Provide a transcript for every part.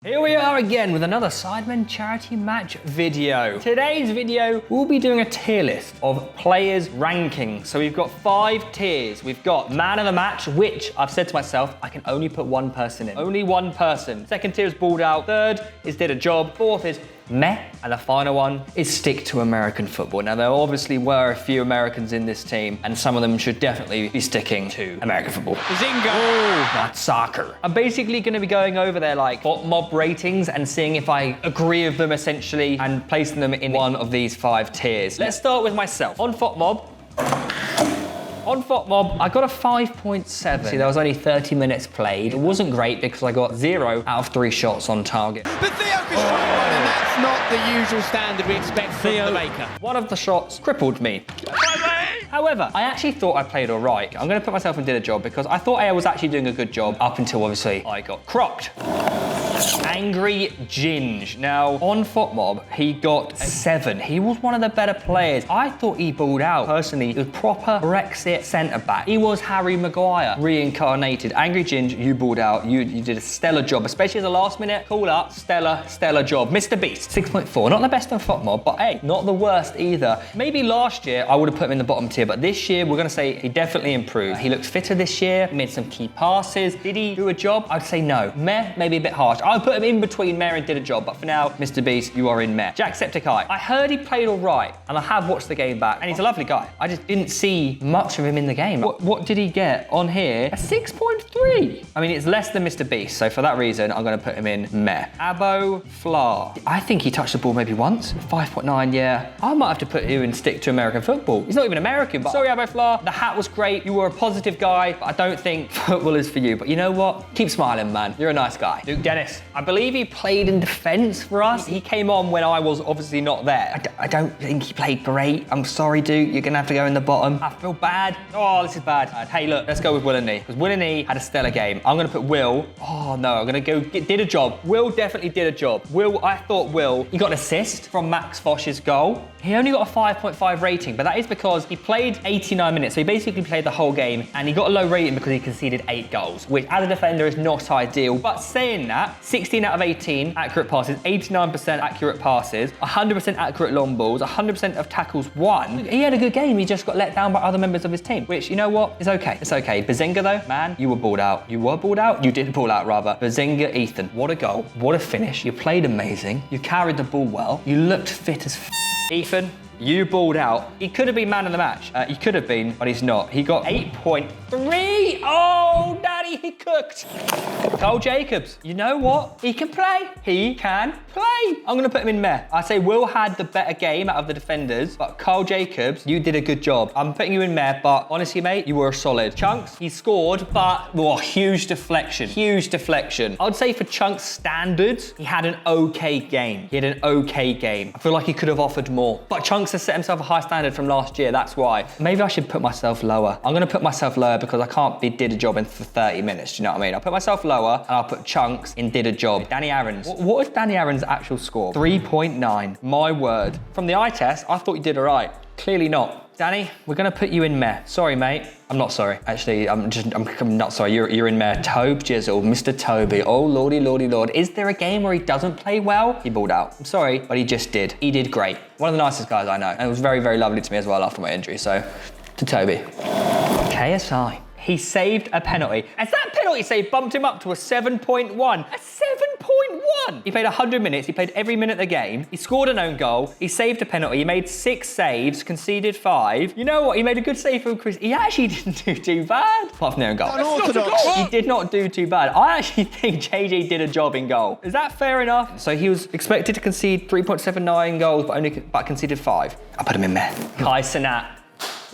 Here we are again with another Sidemen charity match video. Today's video, we'll be doing a tier list of players' rankings. So we've got 5 tiers. We've got man of the match, which I've said to myself, I can only put one person in. Only one person. Second tier is balled out. Third is did a job. Fourth is meh. And the final one is stick to American football. Now, there obviously were a few Americans in this team, and some of them should definitely be sticking to American football. Zinga! Oh, that's soccer. I'm basically going to be going over their like bot mob ratings and seeing if I agree with them essentially and placing them in one of these 5 tiers. Let's start with myself. On FOTMob, I got a 5.7. See, that was only 30 minutes played. It wasn't great because I got 0 out of 3 shots on target. But Theo can strike one, and that's not the usual standard we expect from the maker. One of the shots crippled me. However, I actually thought I played all right. I'm going to put myself and did a job because I thought I was actually doing a good job up until obviously I got crocked. Angry Ginge. Now, on FOTMob, he got 7. He was one of the better players. I thought he balled out. Personally, he was proper Brexit centre-back. He was Harry Maguire, reincarnated. Angry Ginge, you balled out. You did a stellar job, especially at the last minute. Call up, stellar job. Mr. Beast, 6.4. Not the best on FOTMob, but hey, not the worst either. Maybe last year, I would have put him in the bottom tier, but this year, we're going to say he definitely improved. He looks fitter this year, he made some key passes. Did he do a job? I'd say no. Meh, maybe a bit harsh. I'd put him in between meh and did a job, but for now, Mr. Beast, you are in meh. Jacksepticeye. I heard he played all right, and I have watched the game back, and he's a lovely guy. I just didn't see much of him in the game. What did he get on here? A 6.3. I mean, it's less than Mr. Beast, so for that reason, I'm going to put him in meh. Abo Fla. I think he touched the ball maybe once. 5.9, yeah. I might have to put you and stick to American football. He's not even American, but sorry, Abo Fla. The hat was great. You were a positive guy, but I don't think football is for you. But you know what? Keep smiling, man. You're a nice guy. Luke Dennis. I believe he played in defence for us. He came on when I was obviously not there. I don't think he played great. I'm sorry, dude. You're going to have to go in the bottom. I feel bad. Oh, this is bad. Hey, look, let's go with Will and Nee. Because Will and Nee had a stellar game. I'm going to put Will. Oh, no, I'm going to go did a job. Will definitely did a job. I thought Will, he got an assist from Max Fosh's goal. He only got a 5.5 rating, but that is because he played 89 minutes. So he basically played the whole game, and he got a low rating because he conceded 8 goals, which as a defender is not ideal. But saying that, 16 out of 18 accurate passes, 89% accurate passes, 100% accurate long balls, 100% of tackles won. He had a good game. He just got let down by other members of his team, which, you know what? It's okay. It's okay. Bazinga, though, man, you were balled out. You were balled out? You did ball out, rather. Bazinga, Ethan, what a goal. What a finish. You played amazing. You carried the ball well. You looked fit as Ethan, you balled out. He could have been man of the match. He could have been, but he's not. He got 8.3. Oh, daddy, he cooked. Carl Jacobs, you know what? He can play. He can play. I'm going to put him in meh. I say Will had the better game out of the defenders, but Carl Jacobs, you did a good job. I'm putting you in meh, but honestly, mate, you were a solid. Chunks, he scored, but huge deflection. Huge deflection. I would say for Chunks' standards, he had an okay game. I feel like he could have offered more, but Chunks has set himself a high standard from last year. That's why. Maybe I should put myself lower. I'm going to put myself lower because I can't be did a job in for 30 minutes. Do you know what I mean? I'll put myself lower and I'll put Chunks in did a job. Danny Aaron's. What is Danny Aaron's actual score? 3.9. My word. From the eye test, I thought you did all right. Clearly not. Danny, we're going to put you in meh. Sorry, mate. I'm not sorry. Actually, I'm not sorry. You're in meh. Tobe Jizzle, Mr. Toby. Oh, lordy, lord. Is there a game where he doesn't play well? He balled out. I'm sorry, but he just did. He did great. One of the nicest guys I know. And it was very, very lovely to me as well after my injury. So, to Toby. KSI. He saved a penalty. As that penalty save bumped him up to a 7.1. A 7.1! He played 100 minutes. He played every minute of the game. He scored an own goal. He saved a penalty. He made 6 saves, conceded 5. You know what? He made a good save from Chris. He actually didn't do too bad. Apart from the own goal. Unorthodox. He did not do too bad. I actually think JJ did a job in goal. Is that fair enough? So he was expected to concede 3.79 goals, but conceded 5. I put him in meh. Kai Cenat.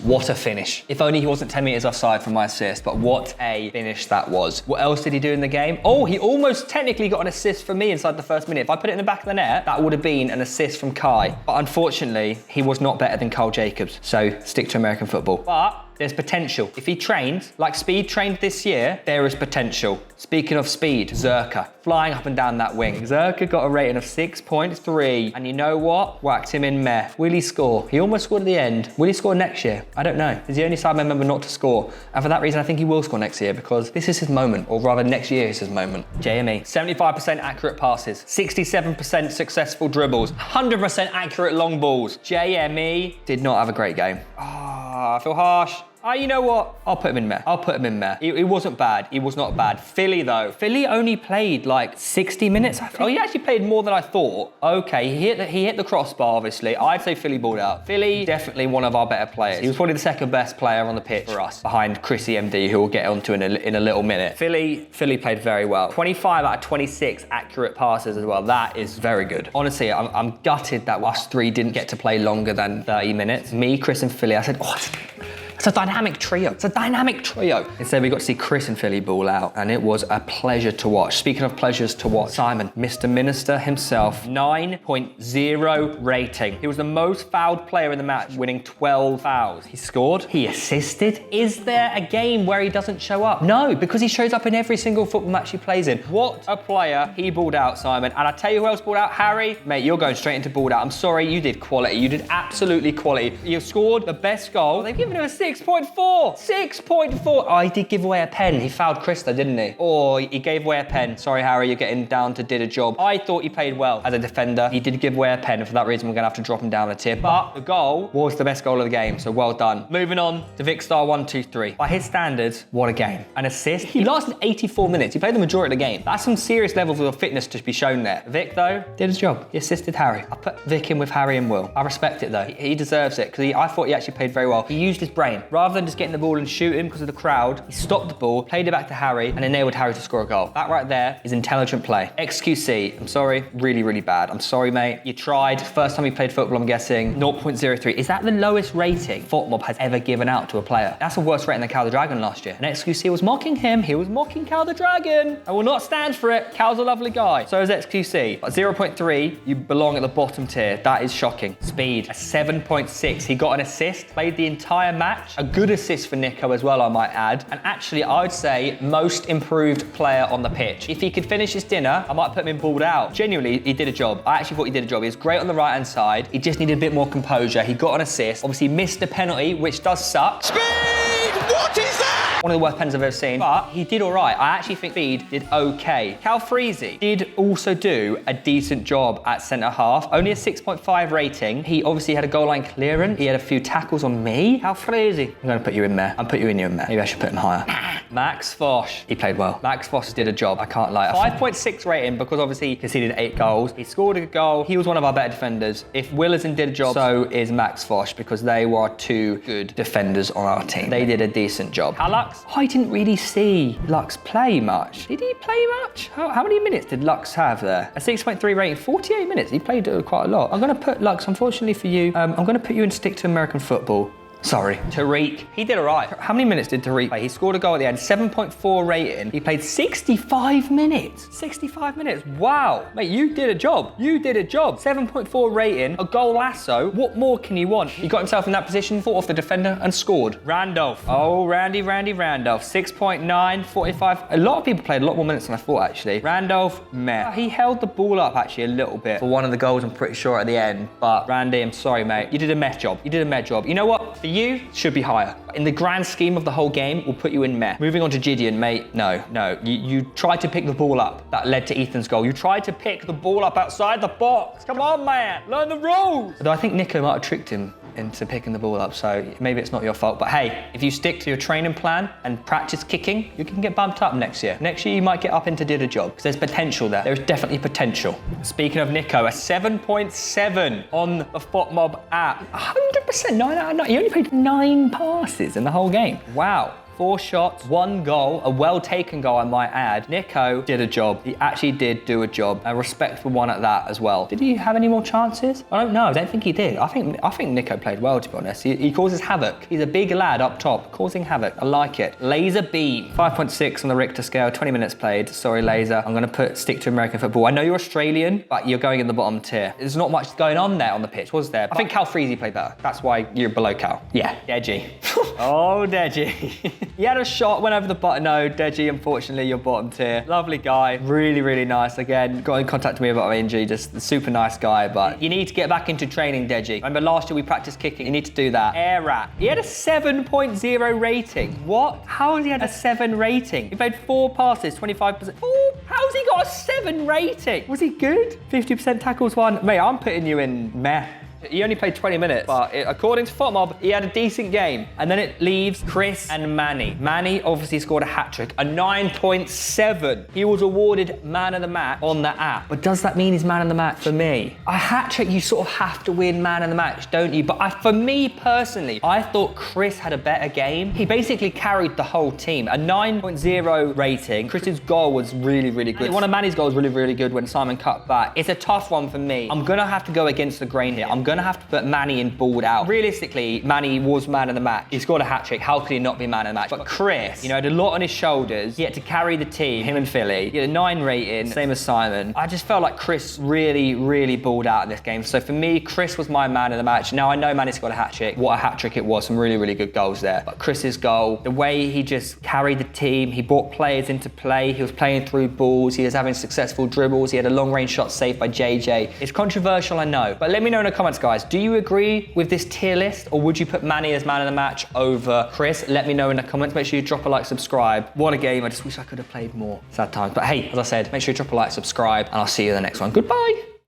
What a finish. If only he wasn't 10 metres offside from my assist, but what a finish that was. What else did he do in the game? Oh, he almost technically got an assist from me inside the first minute. If I put it in the back of the net, that would have been an assist from Kai. But unfortunately, he was not better than Carl Jacobs. So stick to American football. But There's potential. If he trains like Speed trained this year, there is potential. Speaking of Speed, Zerka, flying up and down that wing. Zerka got a rating of 6.3. And you know what? Whacked him in meh. Will he score? He almost scored at the end. Will he score next year? I don't know. He's the only Sidemen member not to score. And for that reason, I think he will score next year because this is his moment, or rather next year is his moment. JME, 75% accurate passes, 67% successful dribbles, 100% accurate long balls. JME did not have a great game. I feel harsh. You know what? I'll put him in meh. I'll put him in meh. He wasn't bad. He was not bad. Philly, though. Philly only played like 60 minutes, I think. Oh, he actually played more than I thought. Okay, he hit the crossbar, obviously. I'd say Philly balled out. Philly, definitely one of our better players. He was probably the second best player on the pitch for us, behind Chrissy MD, who we'll get onto in a little minute. Philly played very well. 25 out of 26 accurate passes as well. That is very good. Honestly, I'm gutted that us three didn't get to play longer than 30 minutes. Me, Chris, and Philly, I said, it's a dynamic trio. It's a dynamic trio. Instead, we got to see Chris and Philly ball out, and it was a pleasure to watch. Speaking of pleasures to watch, Simon, Mr. Minister himself, 9.0 rating. He was the most fouled player in the match, winning 12 fouls. He scored. He assisted. Is there a game where he doesn't show up? No, because he shows up in every single football match he plays in. What a player he balled out, Simon. And I tell you who else balled out, Harry. Mate, you're going straight into balled out. I'm sorry, you did quality. You did absolutely quality. You scored the best goal. They've given him a 6.4. 6.4. Oh, he did give away a pen. He fouled Chris though, didn't he? Oh, he gave away a pen. Sorry, Harry, you're getting down to did a job. I thought he played well as a defender. He did give away a pen, and for that reason, we're going to have to drop him down a tier. But the goal was the best goal of the game, so well done. Moving on to Vic Star 123. By his standards, what a game. An assist. He lasted 84 minutes. He played the majority of the game. That's some serious levels of fitness to be shown there. Vic, though, did his job. He assisted Harry. I put Vic in with Harry and Will. I respect it, though. He deserves it, because I thought he actually played very well. He used his brain. Rather than just getting the ball and shooting because of the crowd, he stopped the ball, played it back to Harry, and enabled Harry to score a goal. That right there is intelligent play. XQC, I'm sorry, really, really bad. I'm sorry, mate. You tried. First time you played football, I'm guessing. 0.03. Is that the lowest rating FotMob has ever given out to a player? That's a worse rating than Cal the Dragon last year. And XQC was mocking him. He was mocking Cal the Dragon. I will not stand for it. Cal's a lovely guy. So is XQC. At 0.3, you belong at the bottom tier. That is shocking. Speed, a 7.6. He got an assist, played the entire match. A good assist for Nico as well, I might add. And actually, I would say most improved player on the pitch. If he could finish his dinner, I might put him in balled out. Genuinely, he did a job. I actually thought he did a job. He was great on the right-hand side. He just needed a bit more composure. He got an assist. Obviously, missed a penalty, which does suck. Speed! What is that? One of the worst pens I've ever seen, but he did all right. I actually think Speed did okay. Calfreezy did also do a decent job at centre half. Only a 6.5 rating. He obviously had a goal line clearance. He had a few tackles on me. Calfreezy. I'm going to put you in there. I'm put you in there. Maybe I should put him higher. Max Fosh. He played well. Max Fosh did a job. I can't lie. 5.6 rating because obviously he conceded 8 goals. He scored a goal. He was one of our better defenders. If Willerson did a job, so is Max Fosh because they were 2 good defenders on our team. They did a decent job. How Lux? I didn't really see Lux play much. Did he play much? How many minutes did Lux have there? A 6.3 rating, 48 minutes. He played quite a lot. I'm going to put Lux, unfortunately for you, I'm going to put you in stick to American football. Sorry. Tariq, he did all right. How many minutes did Tariq play? He scored a goal at the end, 7.4 rating. He played 65 minutes. 65 minutes, wow. Mate, you did a job. You did a job. 7.4 rating, a goal lasso. What more can you want? He got himself in that position, fought off the defender and scored. Randolph. Oh, Randy Randolph. 6.9, 45. A lot of people played a lot more minutes than I thought, actually. Randolph, meh. He held the ball up, actually, a little bit for one of the goals, I'm pretty sure, at the end. But Randy, I'm sorry, mate. You did a meh job. You did a meh job. You know what? For you, should be higher. In the grand scheme of the whole game, we'll put you in meh. Moving on to Gideon, mate. No. You tried to pick the ball up. That led to Ethan's goal. You tried to pick the ball up outside the box. Come on, man. Learn the rules. Although I think Nico might have tricked him into picking the ball up, so maybe it's not your fault. But hey, if you stick to your training plan and practice kicking, you can get bumped up next year. Next year, you might get up into did a job, because there's potential there. There's definitely potential. Speaking of Nico, a 7.7 on the FotMob app. 100%, 9 out of 9. He only played 9 passes in the whole game. Wow. 4 shots, 1 goal, a well-taken goal, I might add. Nico did a job. He actually did do a job. A respectful one at that as well. Did he have any more chances? I don't know. I don't think he did. I think Nico played well, to be honest. He causes havoc. He's a big lad up top, causing havoc. I like it. Lazarbeam, 5.6 on the Richter scale, 20 minutes played. Sorry, Laser. I'm going to stick to American football. I know you're Australian, but you're going in the bottom tier. There's not much going on there on the pitch, was there? I think Calfreezy played better. That's why you're below Cal. Yeah, Deji. Oh, Deji. He had a shot, went over the button. No, Deji, unfortunately, you're bottom tier. Lovely guy. Really, really nice. Again, got in contact with me about my injury. Just a super nice guy, but you need to get back into training, Deji. Remember last year we practiced kicking? You need to do that. Air rat. He had a 7.0 rating. What? How has he had a 7 rating? He played 4 passes, 25%. How's he got a 7 rating? Was he good? 50% tackles 1. Mate, I'm putting you in meh. He only played 20 minutes, but according to FotMob, he had a decent game. And then it leaves Chris and Manny. Manny obviously scored a hat-trick, a 9.7. He was awarded man of the match on the app. But does that mean he's man of the match for me? A hat-trick, you sort of have to win man of the match, don't you? But for me personally, I thought Chris had a better game. He basically carried the whole team. A 9.0 rating. Chris's goal was really, really good. One of Manny's goals was really, really good when Simon cut back. It's a tough one for me. I'm gonna have to go against the grain here. I'm gonna have to put Manny in balled out. Realistically, Manny was man of the match. He scored a hat-trick. How could he not be man of the match? But Chris, had a lot on his shoulders. He had to carry the team, him and Philly. He had a 9 rating, same as Simon. I just felt like Chris really, really balled out in this game. So for me, Chris was my man of the match. Now, I know Manny scored a hat-trick. What a hat-trick it was. Some really, really good goals there. But Chris's goal, the way he just carried the team, he brought players into play. He was playing through balls. He was having successful dribbles. He had a long-range shot saved by JJ. It's controversial, I know. But let me know in the comments, guys. Do you agree with this tier list, or would you put Manny as man of the match over Chris? Let me know in the comments. Make sure you drop a like, subscribe. What a game. I just wish I could have played more. Sad times. But hey, as I said, make sure you drop a like, subscribe, and I'll see you in the next one. Goodbye.